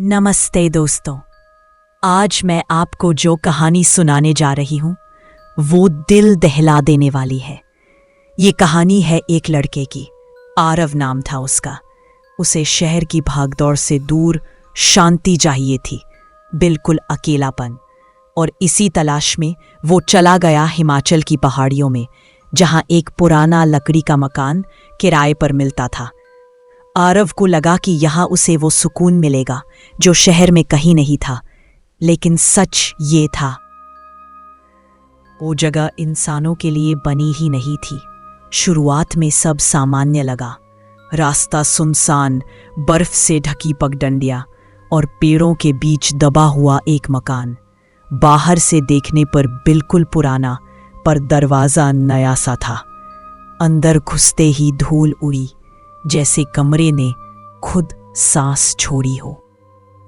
नमस्ते दोस्तों, आज मैं आपको जो कहानी सुनाने जा रही हूं वो दिल दहला देने वाली है। ये कहानी है एक लड़के की। आरव नाम था उसका। उसे शहर की भागदौड़ से दूर शांति चाहिए थी, बिल्कुल अकेलापन। और इसी तलाश में वो चला गया हिमाचल की पहाड़ियों में, जहां एक पुराना लकड़ी का मकान किराए पर मिलता था। आरव को लगा कि यहाँ उसे वो सुकून मिलेगा जो शहर में कहीं नहीं था, लेकिन सच ये था, वो जगह इंसानों के लिए बनी ही नहीं थी। शुरुआत में सब सामान्य लगा। रास्ता सुनसान, बर्फ से ढकी पगडंडियां और पेड़ों के बीच दबा हुआ एक मकान। बाहर से देखने पर बिल्कुल पुराना, पर दरवाजा नया सा था। अंदर घुसते ही धूल उड़ी, जैसे कमरे ने खुद सांस छोड़ी हो।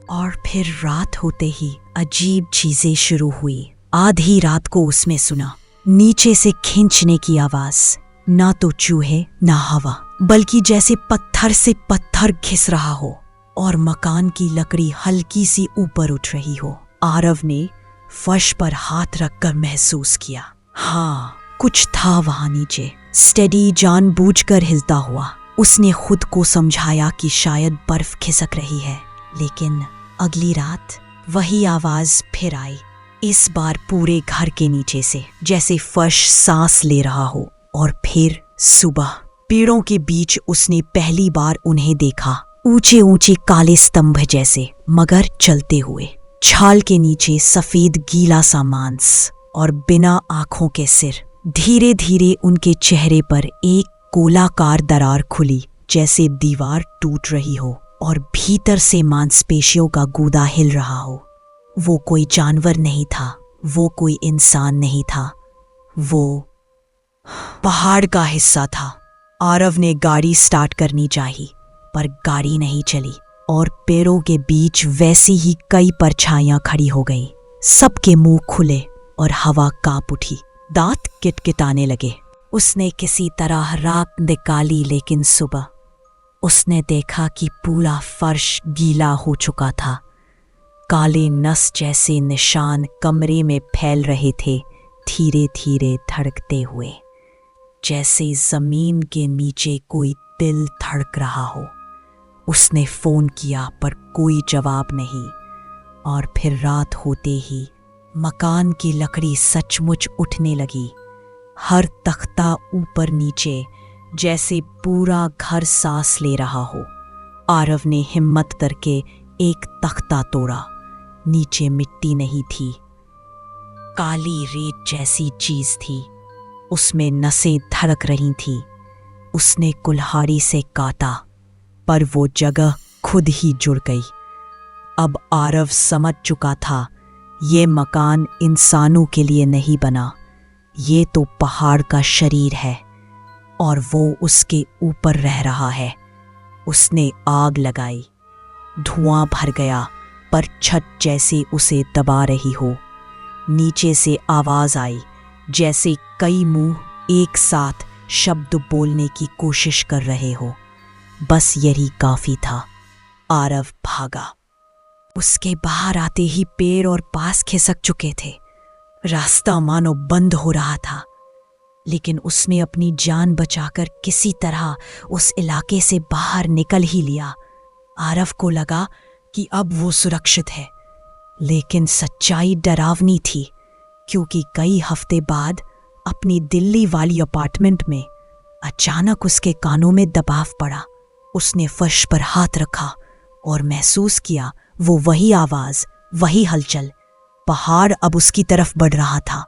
और फिर रात होते ही अजीब चीजें शुरू हुई। आधी रात को उसमें सुना नीचे से खींचने की आवाज। ना तो चूहे ना हवा, बल्कि जैसे पत्थर से पत्थर घिस रहा हो और मकान की लकड़ी हल्की सी ऊपर उठ रही हो। आरव ने फर्श पर हाथ रखकर महसूस किया, हाँ, कुछ था वहां नीचे, स्टेडी, जानबूझकर हिलता हुआ। उसने खुद को समझाया कि शायद बर्फ खिसक रही है, लेकिन अगली रात वही आवाज फिर आई, इस बार पूरे घर के नीचे से, जैसे फर्श सांस ले रहा हो। और फिर सुबह पेड़ों के बीच उसने पहली बार उन्हें देखा, ऊंचे ऊंचे काले स्तंभ जैसे, मगर चलते हुए। छाल के नीचे सफेद गीला सा मांस और बिना आंखों के सिर। धीरे धीरे उनके चेहरे पर एक गोलाकार दरार खुली, जैसे दीवार टूट रही हो और भीतर से मांसपेशियों का गूदा हिल रहा हो। वो कोई जानवर नहीं था, वो कोई इंसान नहीं था, वो पहाड़ का हिस्सा था। आरव ने गाड़ी स्टार्ट करनी चाहिए, पर गाड़ी नहीं चली और पेड़ों के बीच वैसी ही कई परछाइयां खड़ी हो गई। सबके मुंह खुले और हवा कांप उठी, दांत किटकिटाने लगे। उसने किसी तरह रात निकाली, लेकिन सुबह उसने देखा कि पूरा फर्श गीला हो चुका था। काले नस जैसे निशान कमरे में फैल रहे थे, धीरे धीरे धड़कते हुए, जैसे जमीन के नीचे कोई दिल धड़क रहा हो। उसने फोन किया, पर कोई जवाब नहीं। और फिर रात होते ही मकान की लकड़ी सचमुच उठने लगी। हर तख्ता ऊपर नीचे, जैसे पूरा घर सांस ले रहा हो। आरव ने हिम्मत करके एक तख्ता तोड़ा। नीचे मिट्टी नहीं थी, काली रेत जैसी चीज थी। उसमें नसें धड़क रही थी। उसने कुल्हाड़ी से काटा, पर वो जगह खुद ही जुड़ गई। अब आरव समझ चुका था, ये मकान इंसानों के लिए नहीं बना, ये तो पहाड़ का शरीर है और वो उसके ऊपर रह रहा है। उसने आग लगाई, धुआं भर गया, पर छत जैसे उसे दबा रही हो। नीचे से आवाज आई, जैसे कई मुंह एक साथ शब्द बोलने की कोशिश कर रहे हो। बस यही काफी था। आरव भागा। उसके बाहर आते ही पेड़ और पास खिसक चुके थे। रास्ता मानो बंद हो रहा था, लेकिन उसने अपनी जान बचाकर किसी तरह उस इलाके से बाहर निकल ही लिया। आरव को लगा कि अब वो सुरक्षित है, लेकिन सच्चाई डरावनी थी, क्योंकि कई हफ्ते बाद अपनी दिल्ली वाली अपार्टमेंट में अचानक उसके कानों में दबाव पड़ा। उसने फर्श पर हाथ रखा और महसूस किया, वो वही आवाज, वही हलचल। पहाड़ अब उसकी तरफ बढ़ रहा था,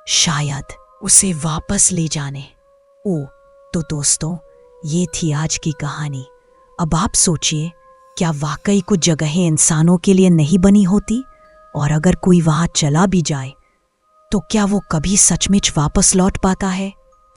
शायद उसे वापस ले जाने। तो दोस्तों, ये थी आज की कहानी। अब आप सोचिए, क्या वाकई कुछ जगहें इंसानों के लिए नहीं बनी होती? और अगर कोई वहां चला भी जाए, तो क्या वो कभी सचमुच वापस लौट पाता है?